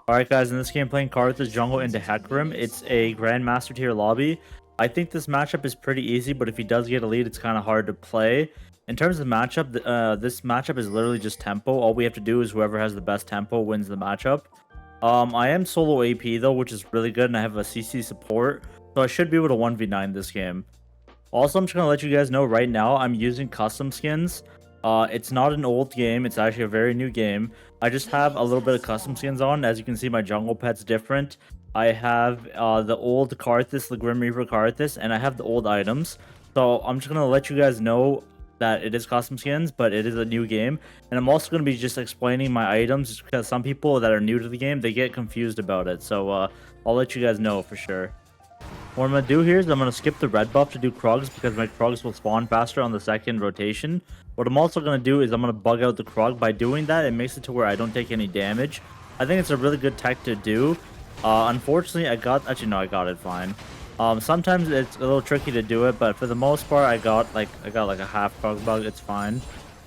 Alright guys, in this game playing Karthus jungle into Hecarim. It's a Grandmaster tier lobby. I think this matchup is pretty easy, but if he does get a lead, it's kind of hard to play. In terms of matchup, this matchup is literally just tempo. All we have to do is whoever has the best tempo wins the matchup. I am solo AP though, which is really good, and I have a CC support, so I should be able to 1v9 this game. Also, I'm just going to let you guys know right now, I'm using custom skins. It's not an old game, it's actually a very new game. I just have a little bit of custom skins on. As you can see, my jungle pet's different. I have the old Karthus, the Grim Reaper Karthus, and I have the old items. So I'm just going to let you guys know that it is custom skins, but it is a new game. And I'm also going to be just explaining my items, just because some people that are new to the game, they get confused about it. So I'll let you guys know for sure. What I'm going to do here is I'm going to skip the red buff to do Krugs, because my Krugs will spawn faster on the second rotation. What I'm also going to do is I'm going to bug out the Krug. By doing that, it makes it to where I don't take any damage. I think it's a really good tech to do. Unfortunately, I got it fine. Sometimes it's a little tricky to do it, but for the most part, I got like a half Krug bug. It's fine.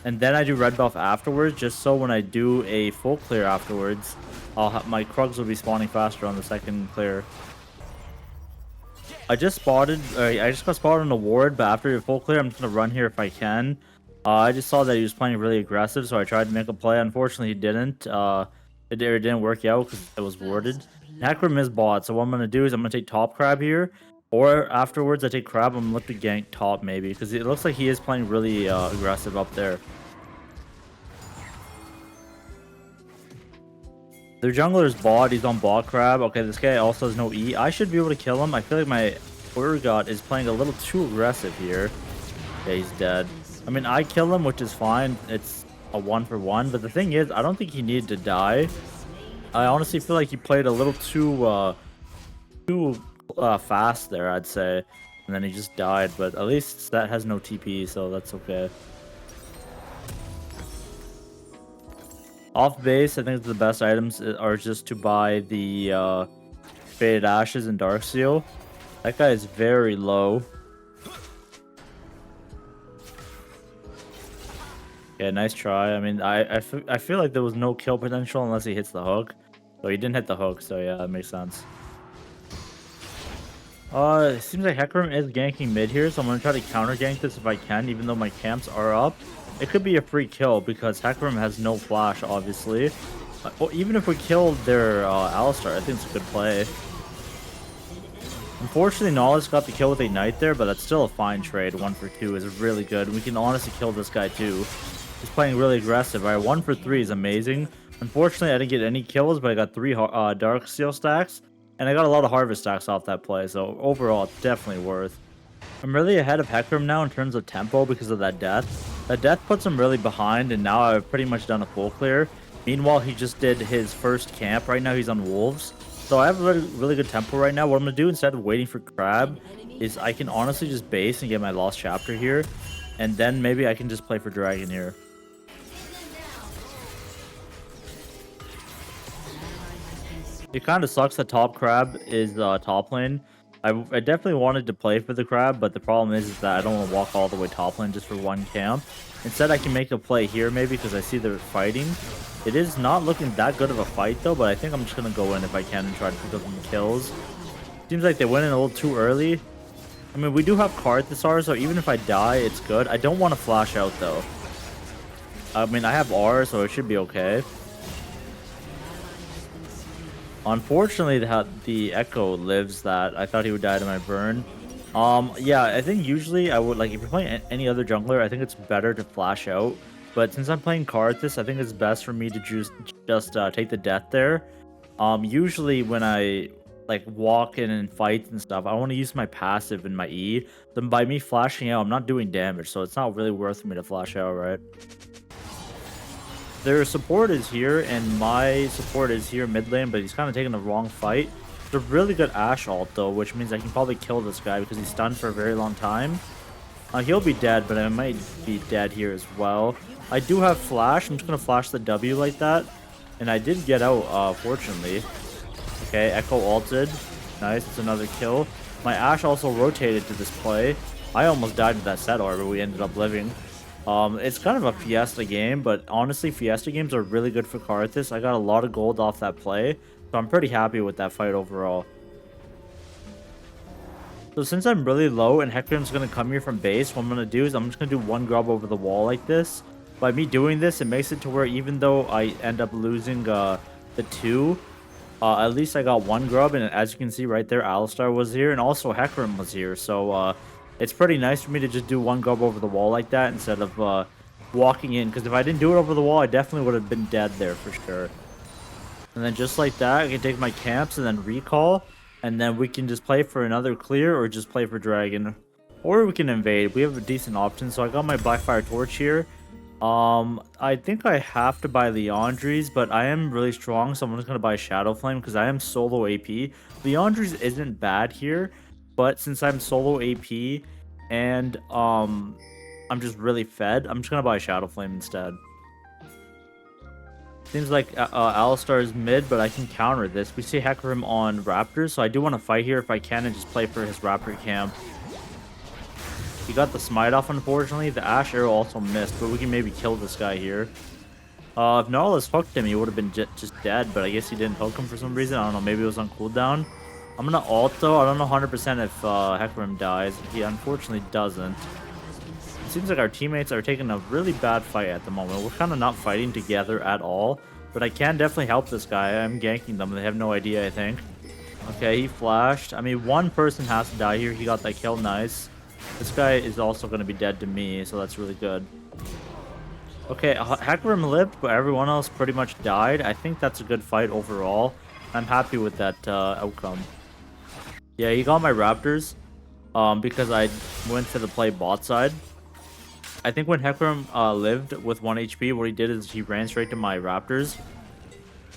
And then I do red buff afterwards, just so when I do a full clear afterwards, my Krugs will be spawning faster on the second clear. I just got spotted on a ward, but after your full clear, I'm just gonna run here if I can. I just saw that he was playing really aggressive, so I tried to make a play. Unfortunately, he didn't. It didn't work out because it was warded. Hecarim is bot, so what I'm gonna do is I'm gonna take top crab here, or afterwards I take crab. I'm gonna look to gank top maybe, because it looks like he is playing really aggressive up there. Their jungler is bot. He's on bot crab. Okay, this guy also has no E. I should be able to kill him. I feel like my Urgot is playing a little too aggressive here. Okay, he's dead. I mean, I kill him, which is fine. It's a 1-for-1. But the thing is, I don't think he needed to die. I honestly feel like he played a little too fast there, I'd say. And then he just died. But at least that has no TP, so that's okay. Off base, I think the best items are just to buy the Faded Ashes and Dark Seal. That guy is very low. Yeah, nice try. I mean, I feel like there was no kill potential unless he hits the hook. So he didn't hit the hook, so yeah, that makes sense. It seems like Hecarim is ganking mid here, so I'm going to try to counter gank this if I can, even though my camps are up. It could be a free kill because Hecarim has no flash, obviously. Well, even if we killed their Alistar, I think it's a good play. Unfortunately, Knowledge got the kill with Ignite there, but that's still a fine trade. 1-for-2 is really good. We can honestly kill this guy too. He's playing really aggressive. All right, 1-for-3 is amazing. Unfortunately, I didn't get any kills, but I got 3 Dark Seal stacks. And I got a lot of Harvest stacks off that play, so overall, it's definitely worth. I'm really ahead of Hecarim now in terms of tempo because of that death. That death puts him really behind, and now I've pretty much done a full clear. Meanwhile, he just did his first camp. Right now, he's on Wolves. So I have a really good tempo right now. What I'm going to do instead of waiting for Crab is I can honestly just base and get my Lost Chapter here. And then maybe I can just play for Dragon here. It kind of sucks that top Crab is top lane. I definitely wanted to play for the crab, but the problem is that I don't want to walk all the way top lane just for one camp. Instead, I can make a play here maybe because I see they're fighting. It is not looking that good of a fight though, but I think I'm just going to go in if I can and try to pick up some kills. Seems like they went in a little too early. I mean, we do have Karthus, so even if I die, it's good. I don't want to flash out though. I mean, I have R, so it should be okay. Unfortunately, the Echo lives that. I thought he would die to my burn. Yeah, I think usually I would, like, if you're playing any other jungler, I think it's better to flash out. But since I'm playing Karthus, I think it's best for me to just take the death there. Usually when I, like, walk in and fight and stuff, I want to use my passive and my E. Then by me flashing out, I'm not doing damage, so it's not really worth for me to flash out, right? Their support is here, and my support is here mid lane, but he's kind of taking the wrong fight. It's a really good Ashe ult, though, which means I can probably kill this guy because he's stunned for a very long time. He'll be dead, but I might be dead here as well. I do have flash. I'm just going to flash the W like that. And I did get out, fortunately. Okay, Echo ulted. Nice, it's another kill. My Ashe also rotated to this play. I almost died with that set orb, but we ended up living. It's kind of a Fiesta game, but honestly, Fiesta games are really good for Karthus. I got a lot of gold off that play, so I'm pretty happy with that fight overall. So since I'm really low and Hecarim's going to come here from base, what I'm going to do is I'm just going to do one grub over the wall like this. By me doing this, it makes it to where even though I end up losing the 2, at least I got one grub, and as you can see right there, Alistar was here, and also Hecarim was here, so it's pretty nice for me to just do one grub over the wall like that instead of walking in, because if I didn't do it over the wall, I definitely would have been dead there for sure. And then just like that, I can take my camps and then recall, and then we can just play for another clear or just play for dragon. Or we can invade. We have a decent option, so I got my Blackfire Torch here. I think I have to buy Leandries, but I am really strong, so I'm just going to buy Shadow Flame because I am solo AP. Leandries isn't bad here, but since I'm solo AP and I'm just really fed, I'm just going to buy Shadow Flame instead. Seems like Alistar is mid, but I can counter this. We see Hecarim on Raptors, so I do want to fight here if I can and just play for his Raptor camp. He got the smite off, unfortunately. The Ash Arrow also missed, but we can maybe kill this guy here. If Nautilus hooked him, he would have been just dead, but I guess he didn't hook him for some reason. I don't know, maybe it was on cooldown. I'm going to ult, though. I don't know 100% if Hecarim dies. He unfortunately doesn't. It seems like our teammates are taking a really bad fight at the moment. We're kind of not fighting together at all, but I can definitely help this guy. I'm ganking them. They have no idea, I think. Okay, he flashed. I mean, one person has to die here. He got that kill. Nice. This guy is also going to be dead to me, so that's really good. Okay, Hecarim lived, but everyone else pretty much died. I think that's a good fight overall. I'm happy with that outcome. Yeah, he got my Raptors because I went to the play bot side. I think when Hecarim lived with 1 HP, what he did is he ran straight to my Raptors.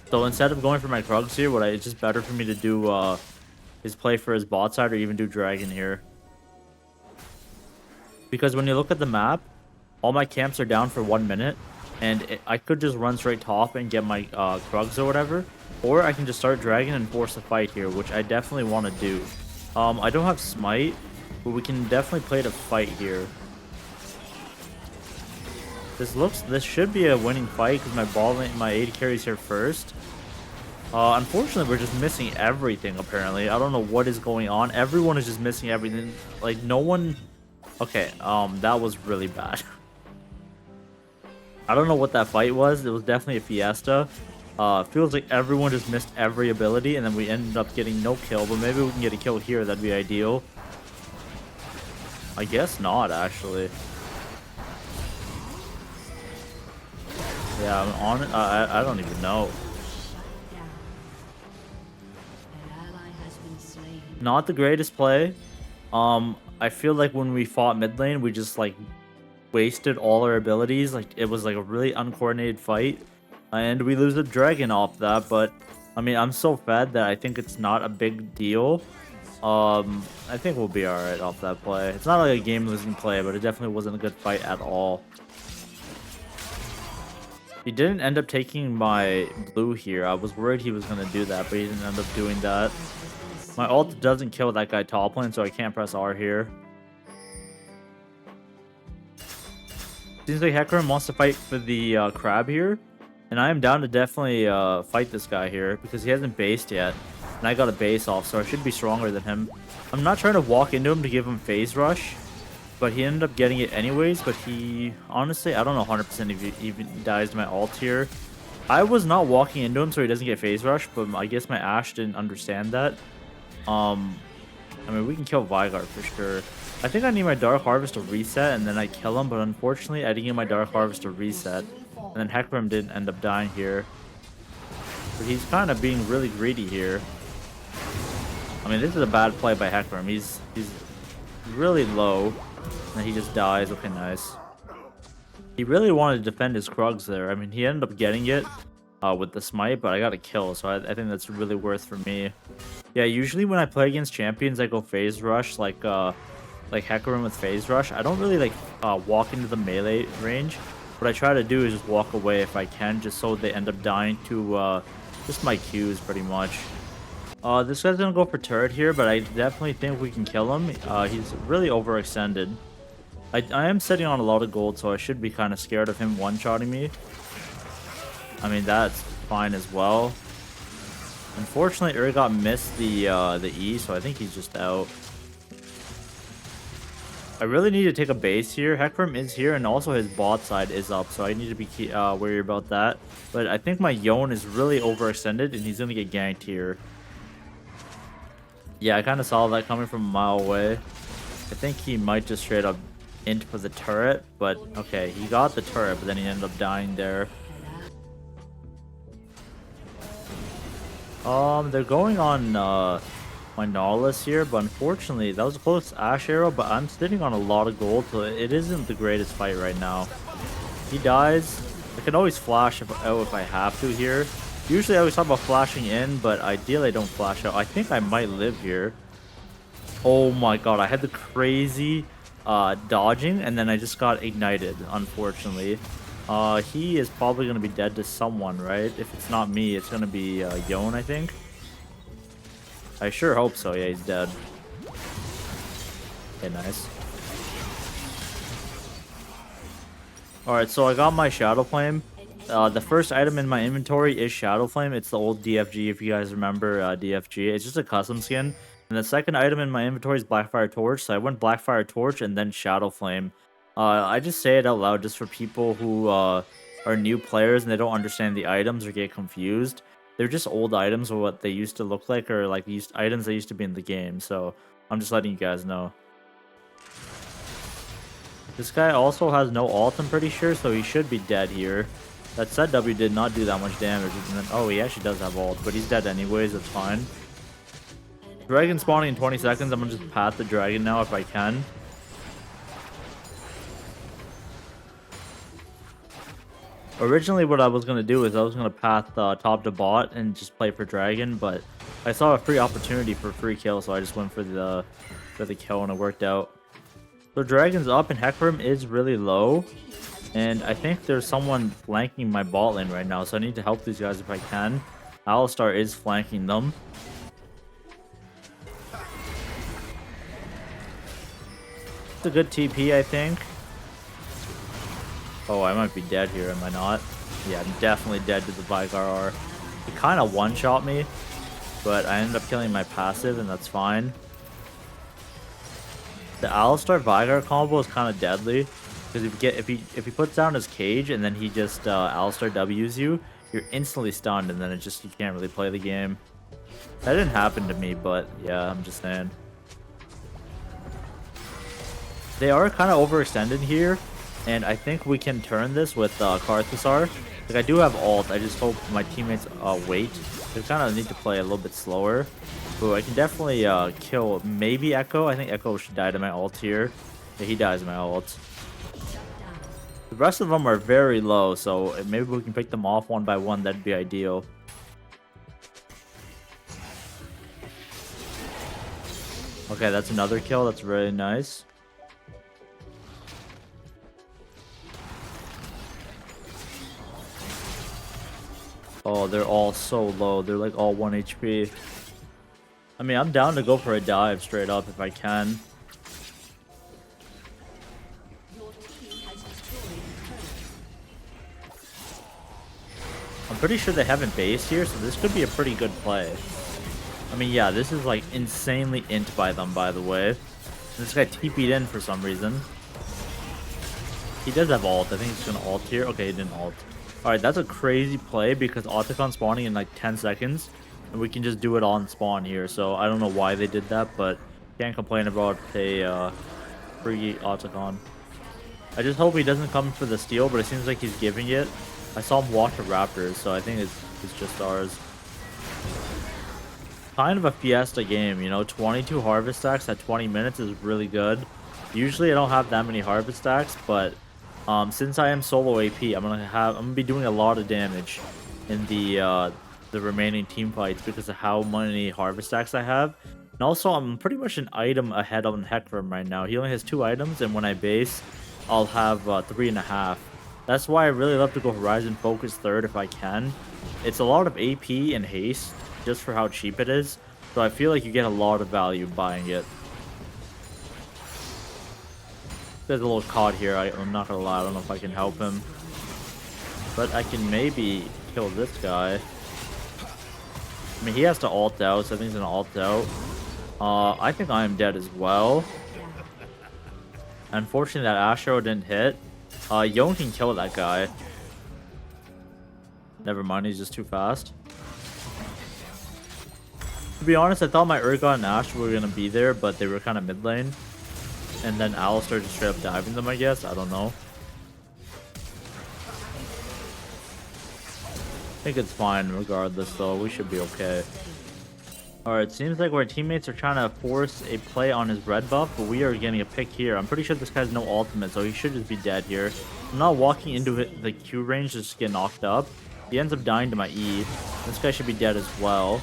So instead of going for my Krugs here, it's just better for me to do his play for his bot side or even do Dragon here. Because when you look at the map, all my camps are down for 1 minute, and I could just run straight top and get my Krugs or whatever, or I can just start Dragon and force a fight here, which I definitely want to do. I don't have Smite, but we can definitely play to fight here. This should be a winning fight because my AD carries here first. Unfortunately, we're just missing everything. Apparently, I don't know what is going on. Everyone is just missing everything. Like no one. Okay, that was really bad. I don't know what that fight was. It was definitely a Fiesta. Feels like everyone just missed every ability, and then we ended up getting no kill. But maybe we can get a kill here. That'd be ideal. I guess not, actually. Yeah, I'm on it. I don't even know. Not the greatest play. I feel like when we fought mid lane, we just like wasted all our abilities. Like it was like a really uncoordinated fight, and we lose a dragon off that. But I mean, I'm so fed that I think it's not a big deal. I think we'll be all right off that play. It's not like a game-losing play, but it definitely wasn't a good fight at all. He didn't end up taking my blue here. I was worried he was going to do that, but he didn't end up doing that. My ult doesn't kill that guy top lane, so I can't press R here. Seems like Hecarim wants to fight for the crab here. And I am down to definitely fight this guy here because he hasn't based yet. And I got a base off, so I should be stronger than him. I'm not trying to walk into him to give him phase rush. But he ended up getting it anyways, but he... Honestly, I don't know 100% if he even dies to my ult here. I was not walking into him so he doesn't get phase rush, but I guess my Ashe didn't understand that. I mean, we can kill Veigar for sure. I think I need my Dark Harvest to reset, and then I kill him, but unfortunately, I didn't get my Dark Harvest to reset. And then Hecarim didn't end up dying here. But he's kind of being really greedy here. I mean, this is a bad play by Hecarim. He's really low. And he just dies. Okay, nice. He really wanted to defend his Krugs there. I mean, he ended up getting it with the smite, but I got a kill, so I think that's really worth for me. Yeah, usually when I play against champions, I go phase rush, like Hecarim with phase rush. I don't really walk into the melee range. What I try to do is just walk away if I can, just so they end up dying to just my Qs pretty much. This guy's gonna go for turret here, but I definitely think we can kill him. He's really overextended. I am sitting on a lot of gold, so I should be kind of scared of him one-shotting me. I mean, that's fine as well. Unfortunately, Urgot missed the E, so I think he's just out. I really need to take a base here. Hecarim is here, and also his bot side is up, so I need to be worried about that. But I think my Yone is really overextended, and he's going to get ganked here. Yeah, I kind of saw that coming from a mile away. I think he might just straight up int for the turret, but okay, he got the turret, but then he ended up dying there. They're going on my Nautilus here, but unfortunately, that was a close Ash arrow, but I'm sitting on a lot of gold, so it isn't the greatest fight right now. He dies. I can always flash out if I have to here. Usually I always talk about flashing in, but ideally I don't flash out. I think I might live here. Oh my god, I had the crazy dodging, and then I just got ignited, unfortunately. He is probably going to be dead to someone, right? If it's not me, it's going to be Yone, I think. I sure hope so. Yeah, he's dead. Okay, nice. Alright, so I got my Shadow Flame. The first item in my inventory is Shadow Flame. It's the old DFG, if you guys remember DFG. It's just a custom skin. And the second item in my inventory is Blackfire Torch. So I went Blackfire Torch and then Shadow Flame. I just say it out loud just for people who are new players and they don't understand the items or get confused. They're just old items or what they used to look like, or like these items that used to be in the game. So I'm just letting you guys know. This guy also has no ult, I'm pretty sure, so he should be dead here. That set W did not do that much damage. And then, oh, he actually does have ult, but he's dead anyways, that's fine. Dragon spawning in 20 seconds. I'm gonna just path the dragon now if I can. Originally, what I was going to do is I was going to path top to bot and just play for dragon, but I saw a free opportunity for free kill, so I just went for the kill and it worked out. So dragon's up and Hecarim is really low, and I think there's someone flanking my bot lane right now, so I need to help these guys if I can. Alistar is flanking them. It's a good TP, I think. Oh, I might be dead here, am I not? Yeah, I'm definitely dead to the Vigar. He kind of one-shot me, but I ended up killing my passive, and that's fine. The Alistar Vigar combo is kind of deadly, because if he puts down his cage and then he just Alistar W's you, you're instantly stunned, and then you can't really play the game. That didn't happen to me, but yeah, I'm just saying. They are kind of overextended here. And I think we can turn this with Karthus. Like, I do have ult. I just hope my teammates wait. They kind of need to play a little bit slower. But I can definitely kill maybe Echo. I think Echo should die to my ult here. Yeah, he dies to my ult. The rest of them are very low, so maybe we can pick them off one by one. That'd be ideal. Okay, that's another kill. That's really nice. Oh, they're all so low. They're like all 1 HP. I mean, I'm down to go for a dive straight up if I can. I'm pretty sure they haven't based here, so this could be a pretty good play. I mean, yeah, this is like insanely int by them, by the way. This guy TP'd in for some reason. He does have ult. I think he's gonna ult here. Okay, he didn't ult. Alright, that's a crazy play because Otacon spawning in like 10 seconds. And we can just do it on spawn here. So I don't know why they did that, but can't complain about a free Otacon. I just hope he doesn't come for the steal, but it seems like he's giving it. I saw him walk the Raptors, so I think it's just ours. Kind of a Fiesta game, you know, 22 harvest stacks at 20 minutes is really good. Usually I don't have that many harvest stacks, but since I am solo AP, I'm gonna be doing a lot of damage in the remaining team fights because of how many harvest stacks I have. And also, I'm pretty much an item ahead on Hecarim right now. He only has 2 items, and when I base, I'll have 3.5. That's why I really love to go Horizon Focus third if I can. It's a lot of AP and haste just for how cheap it is, so I feel like you get a lot of value buying it. guy's a little caught here. I'm not gonna lie. I don't know if I can help him. But I can maybe kill this guy. I mean, he has to ult out, so I think he's gonna ult out. I think I am dead as well. Unfortunately, that Astro didn't hit. Yon can kill that guy. Never mind, he's just too fast. To be honest, I thought my Urgot and Astro were gonna be there, but they were kind of mid lane. And then Alistar just straight up diving them, I guess. I don't know. I think it's fine regardless, though. We should be okay. Alright, seems like our teammates are trying to force a play on his red buff, but we are getting a pick here. I'm pretty sure this guy's no ultimate, so he should just be dead here. I'm not walking into the Q range just to get knocked up. He ends up dying to my E. This guy should be dead as well.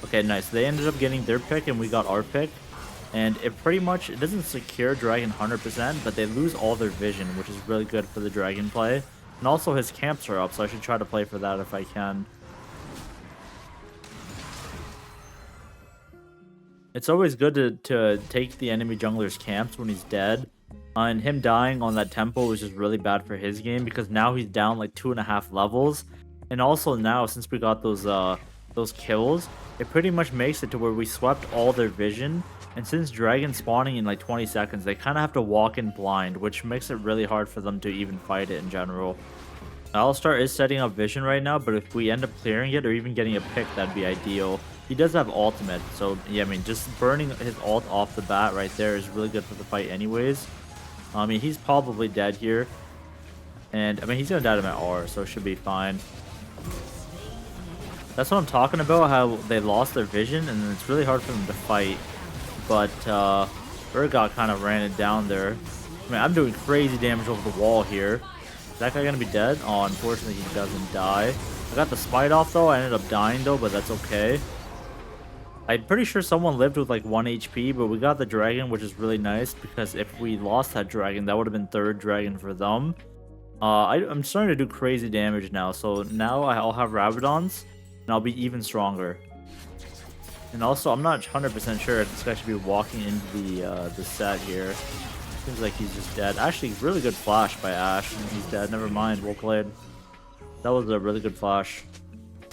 Okay, nice. They ended up getting their pick, and we got our pick. And it pretty much, it doesn't secure Dragon 100%, but they lose all their vision, which is really good for the Dragon play. And also his camps are up, so I should try to play for that if I can. It's always good to take the enemy jungler's camps when he's dead. And him dying on that tempo was just really bad for his game because now he's down like 2.5 levels. And also now, since we got those kills, it pretty much makes it to where we swept all their vision. And since Dragon's spawning in like 20 seconds, they kind of have to walk in blind, which makes it really hard for them to even fight it in general. Alistar is setting up vision right now, but if we end up clearing it or even getting a pick, that'd be ideal. He does have ultimate, so yeah, I mean, just burning his ult off the bat right there is really good for the fight anyways. I mean, he's probably dead here. And, I mean, he's gonna die to my R, so it should be fine. That's what I'm talking about, how they lost their vision, and it's really hard for them to fight. But, Urgot kind of ran it down there. I mean, I'm doing crazy damage over the wall here. Is that guy gonna be dead? Oh, unfortunately, he doesn't die. I got the spite off, though. I ended up dying, though, but that's okay. I'm pretty sure someone lived with like 1 HP, but we got the dragon, which is really nice because if we lost that dragon, that would have been 3rd dragon for them. I'm starting to do crazy damage now, so now I'll have Rabadons, and I'll be even stronger. And also, I'm not 100% sure if this guy should be walking into the set here. Seems like he's just dead. Actually, really good flash by Ashe, and he's dead. Never mind, well played. That was a really good flash.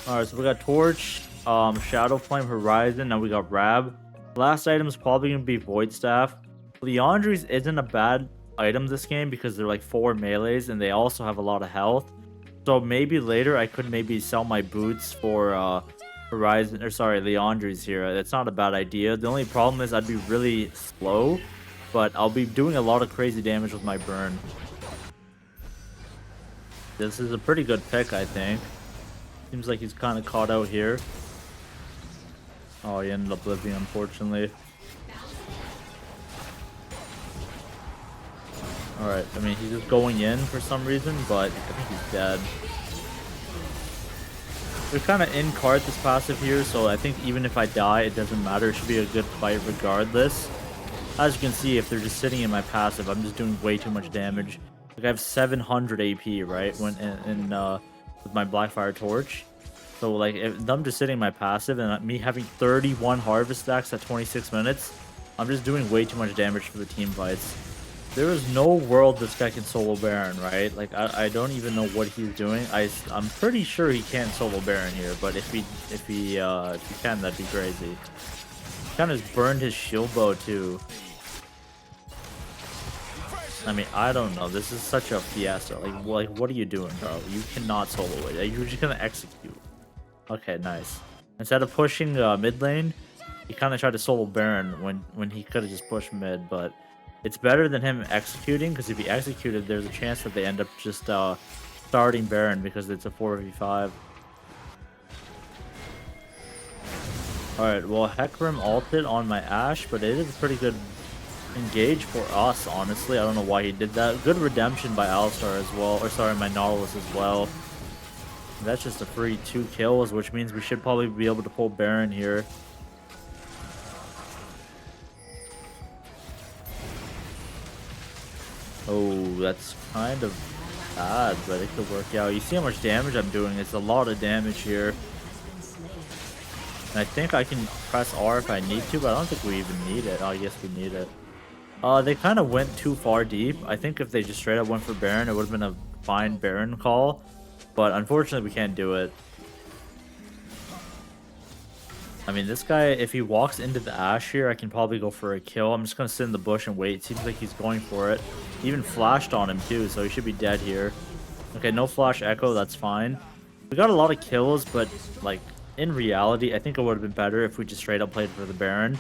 Alright, so we got Torch, Shadow Flame, Horizon, now we got Rab. Last item is probably going to be Void Staff. Leandry's isn't a bad item this game because they're like 4 melees and they also have a lot of health. So maybe later I could maybe sell my boots for Horizon, or sorry, Leandry's here. That's not a bad idea. The only problem is I'd be really slow, but I'll be doing a lot of crazy damage with my burn. This is a pretty good pick, I think. Seems like he's kind of caught out here. Oh, he ended up living, unfortunately. Alright, I mean, he's just going in for some reason, but I think he's dead. We're kind of in Karthus passive here, so I think even if I die, it doesn't matter. It should be a good fight regardless. As you can see, if they're just sitting in my passive, I'm just doing way too much damage. Like, I have 700 AP, right, when with my Blackfire Torch. So, like, if them just sitting in my passive and me having 31 harvest stacks at 26 minutes, I'm just doing way too much damage for the team fights. There is no world this guy can solo Baron, right? Like, I don't even know what he's doing. I'm pretty sure he can't solo Baron here, but if he can, that'd be crazy. He kind of just burned his shield bow too. I mean, I don't know. This is such a Fiesta. Like what are you doing, bro? You cannot solo it. You're just gonna execute. Okay, nice. Instead of pushing mid lane, he kind of tried to solo Baron when he could have just pushed mid, but it's better than him executing, because if he executed, there's a chance that they end up just starting Baron because it's a 4v5. Alright, well, Hecarim ulted on my Ashe, but it is a pretty good engage for us, honestly. I don't know why he did that. Good redemption by Alistar as well, or sorry, my Nautilus as well. That's just a free 2 kills, which means we should probably be able to pull Baron here. Oh, that's kind of bad, but it could work out. You see how much damage I'm doing? It's a lot of damage here. And I think I can press R if I need to, but I don't think we even need it. Oh, yes, we need it. They kind of went too far deep. I think if they just straight up went for Baron, it would have been a fine Baron call. But unfortunately, we can't do it. I mean, this guy, if he walks into the Ashe here, I can probably go for a kill. I'm just going to sit in the bush and wait. Seems like he's going for it. He even flashed on him too, so he should be dead here. Okay, no flash echo, that's fine. We got a lot of kills, but like in reality, I think it would have been better if we just straight up played for the Baron.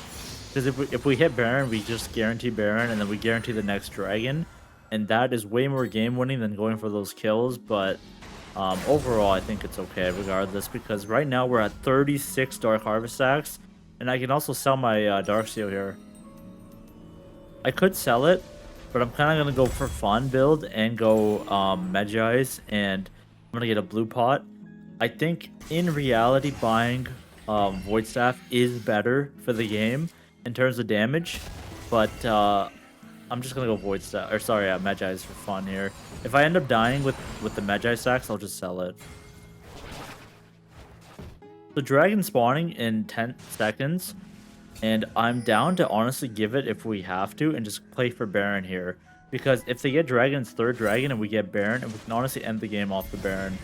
Because if we hit Baron, we just guarantee Baron, and then we guarantee the next dragon. And that is way more game winning than going for those kills, but overall, I think it's okay regardless, because right now we're at 36 Dark Harvest stacks, and I can also sell my Dark Seal here. I could sell it, but I'm kind of going to go for fun build and go Magi's, and I'm going to get a blue pot. I think in reality, buying Void Staff is better for the game in terms of damage, but I'm just gonna go Void Staff, or sorry, Magi's for fun here. If I end up dying with the Magi stacks, I'll just sell it. So dragon spawning in 10 seconds, and I'm down to honestly give it if we have to, and just play for Baron here. Because if they get Dragon's third dragon and we get Baron, and we can honestly end the game off the Baron.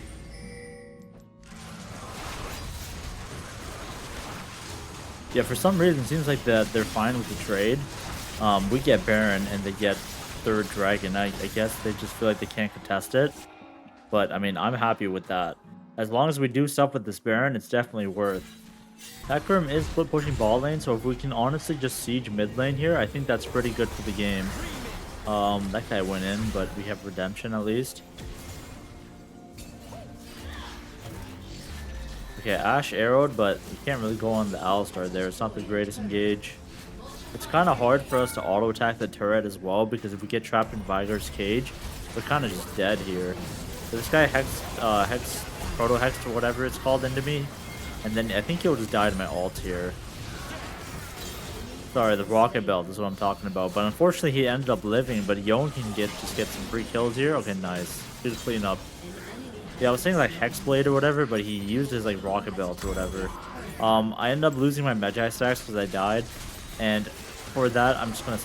Yeah, for some reason, it seems like that they're fine with the trade. We get Baron and they get third dragon. I guess they just feel like they can't contest it. But, I mean, I'm happy with that. As long as we do stuff with this Baron, it's definitely worth. Hecarim is split pushing ball lane, so if we can honestly just siege mid lane here, I think that's pretty good for the game. That guy went in, but we have redemption at least. Okay, Ashe arrowed, but you can't really go on the Alistar there. It's not the greatest engage. It's kind of hard for us to auto-attack the turret as well, because if we get trapped in Vigor's cage, we're kind of just dead here. So this guy proto-hexed or whatever it's called into me, and then I think he'll just die to my ult here. Sorry, the rocket belt is what I'm talking about, but unfortunately he ended up living, but Yon can just get some free kills here. Okay, nice. Good clean up. Yeah, I was saying like Hexblade or whatever, but he used his like rocket belt or whatever. I ended up losing my Magi stacks because I died, and for that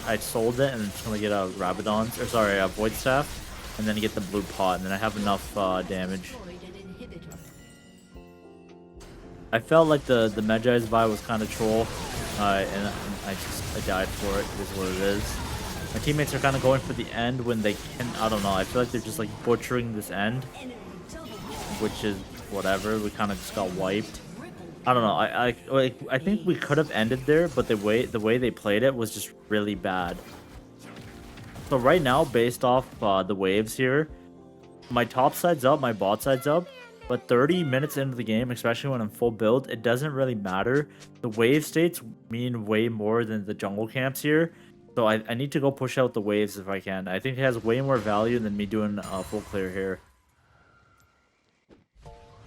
I sold it and I'm just gonna get a Rabadon's, or sorry, a Void Staff, and then get the blue pot, and then I have enough damage. I felt like the Magi's buy was kind of troll, and I died for it. It is what it is. My teammates are kind of going for the end when they can. I don't know. I feel like they're just like butchering this end, which is whatever. We kind of just got wiped. I don't know. I think we could have ended there, but the way they played it was just really bad. So right now, based off the waves here, my top side's up, my bot side's up, but 30 minutes into the game, especially when I'm full build, it doesn't really matter. The wave states mean way more than the jungle camps here, so I need to go push out the waves if I can. I think it has way more value than me doing full clear here.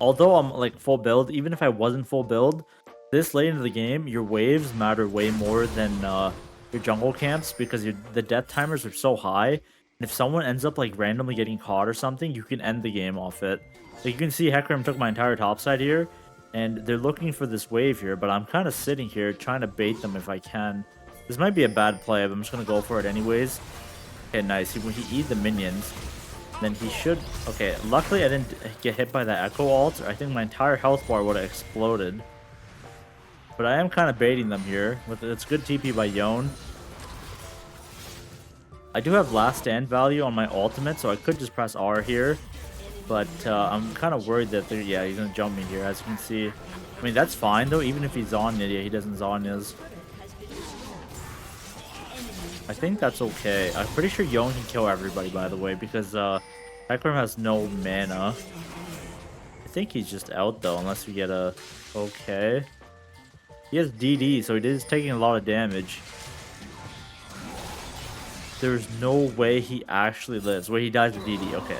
Although I'm like full build, even if I wasn't full build, this late into the game, your waves matter way more than your jungle camps, because the death timers are so high. And if someone ends up like randomly getting caught or something, you can end the game off it. Like you can see Hecarim took my entire top side here, and they're looking for this wave here, but I'm kind of sitting here trying to bait them if I can. This might be a bad play, but I'm just going to go for it anyways. Okay, nice. When he eat the minions, then he should... Okay, luckily I didn't get hit by that Echo ult. I think my entire health bar would have exploded. But I am kind of baiting them here. It's good TP by Yon. I do have last stand value on my ultimate, so I could just press R here. But I'm kind of worried that yeah, he's going to jump me here, as you can see. I mean, that's fine, though. Even if he's Zanya, he doesn't Zanya's. I think that's okay. I'm pretty sure Yon can kill everybody, by the way, because Hecarim has no mana. I think he's just out, though, unless we get a... Okay. He has DD, so he is taking a lot of damage. There's no way he actually lives. Wait, he dies with DD. Okay.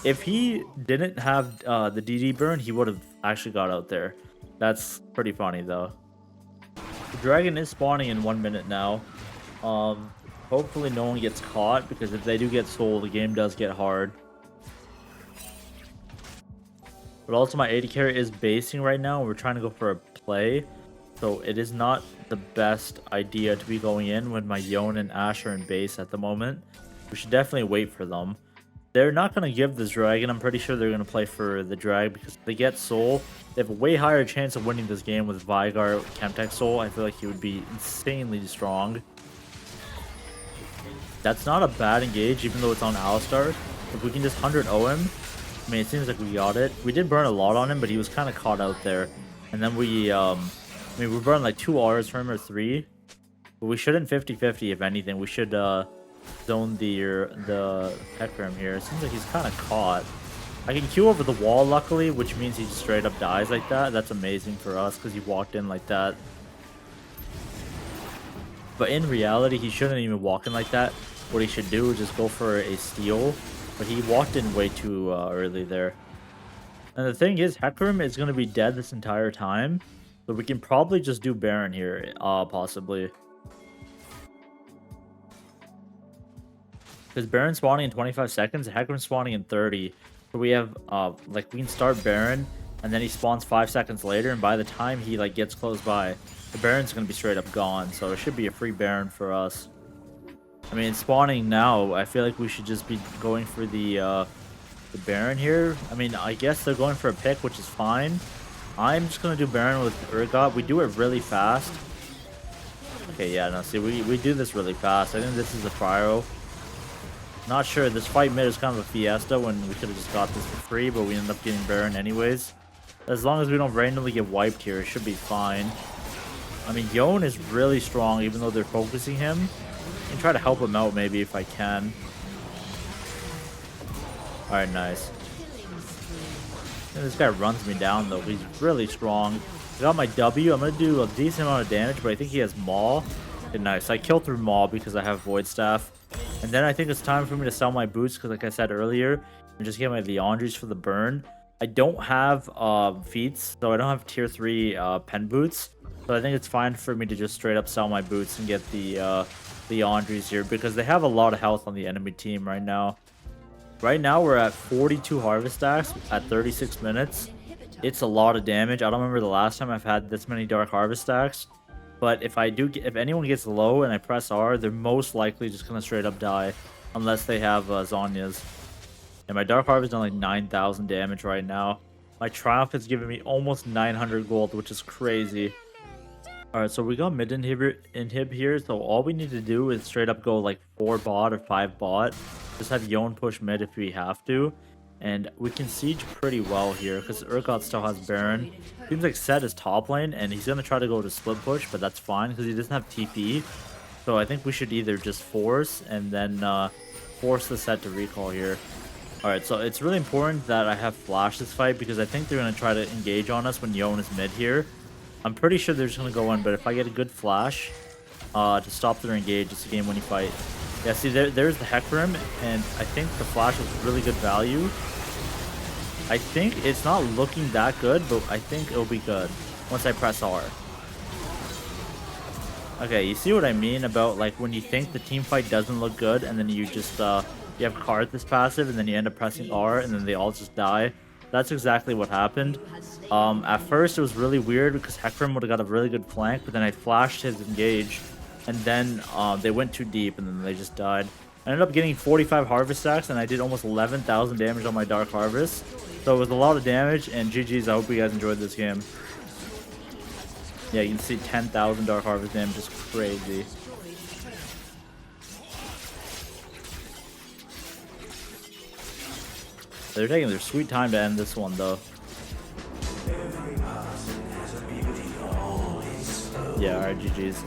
If he didn't have the DD burn, he would have actually got out there. That's pretty funny, though. The dragon is spawning in 1 minute now. Hopefully no one gets caught, because if they do get sold, the game does get hard. But also my AD carry is basing right now. We're trying to go for a play. So it is not the best idea to be going in when my Yone and Ash are in base at the moment. We should definitely wait for them. They're not going to give this dragon. I'm pretty sure they're going to play for the drag because if they get soul, they have a way higher chance of winning this game with Vigar Chemtech soul. I feel like he would be insanely strong. That's not a bad engage, even though it's on Alistar. If we can just 100-0 him, I mean, it seems like we got it. We did burn a lot on him, but he was kind of caught out there. And then we, I mean, we burned like 2 Rs from him or 3. But we shouldn't 50-50, if anything. We should, zone the Hecarim here. It seems like he's kind of caught. I can Q over the wall, luckily, which means he just straight up dies like that. That's amazing for us, because he walked in like that. But in reality, he shouldn't even walk in like that. What he should do is just go for a steal. But he walked in way too early there. And the thing is, Hecarim is going to be dead this entire time. So we can probably just do Baron here, possibly. Because Baron's spawning in 25 seconds, Hecarim's spawning in 30. So we have, like, we can start Baron, and then he spawns 5 seconds later, and by the time he, like, gets close by, the Baron's going to be straight up gone. So it should be a free Baron for us. I mean, spawning now, I feel like we should just be going for the Baron here. I mean, I guess they're going for a pick, which is fine. I'm just going to do Baron with Urgot. We do it really fast. Okay, yeah, no, see, we do this really fast. I think this is a Pyro. Not sure. This fight mid is kind of a Fiesta when we could have just got this for free, but we ended up getting Baron anyways. As long as we don't randomly get wiped here, it should be fine. I mean, Yone is really strong, even though they're focusing him. I can try to help him out maybe if I can. Alright, nice. And this guy runs me down though. He's really strong. I got my W. I'm going to do a decent amount of damage, but I think he has Maul. Okay, nice. I killed through Maul because I have Void Staff. And then I think it's time for me to sell my boots because like I said earlier, I'm just getting my Leandries for the burn. I don't have feats, so I don't have tier 3 pen boots. So I think it's fine for me to just straight up sell my boots and get the Leandries here because they have a lot of health on the enemy team right now. Right now we're at 42 harvest stacks at 36 minutes. It's a lot of damage. I don't remember the last time I've had this many dark harvest stacks. But if anyone gets low and I press R, they're most likely just gonna straight up die, unless they have Zhonya's. And my Dark Harvest done like 9,000 damage right now. My Triumph is giving me almost 900 gold, which is crazy. Alright, so we got mid inhib here, so all we need to do is straight up go like 4 bot or 5 bot. Just have Yone push mid if we have to. And we can siege pretty well here, because Urgot still has Baron. Seems like Set is top lane, and he's going to try to go to split push, but that's fine, because he doesn't have TP. So I think we should either just force, and then force the Set to recall here. Alright, so it's really important that I have Flash this fight, because I think they're going to try to engage on us when Yone is mid here. I'm pretty sure they're just going to go in, but if I get a good Flash to stop their engage, it's a game-winning fight. Yeah, see, there's the Hecarim, and I think the Flash was really good value. I think it's not looking that good, but I think it'll be good once I press R. Okay, you see what I mean about, like, when you think the team fight doesn't look good, and then you just, you have Karthus passive, and then you end up pressing R, and then they all just die. That's exactly what happened. At first, it was really weird, because Hecarim would have got a really good flank, but then I flashed his engage. And then they went too deep, and then they just died. I ended up getting 45 harvest stacks, and I did almost 11,000 damage on my Dark Harvest. So it was a lot of damage, and GG's. I hope you guys enjoyed this game. Yeah, you can see 10,000 Dark Harvest damage is crazy. They're taking their sweet time to end this one, though. Yeah, alright, GG's.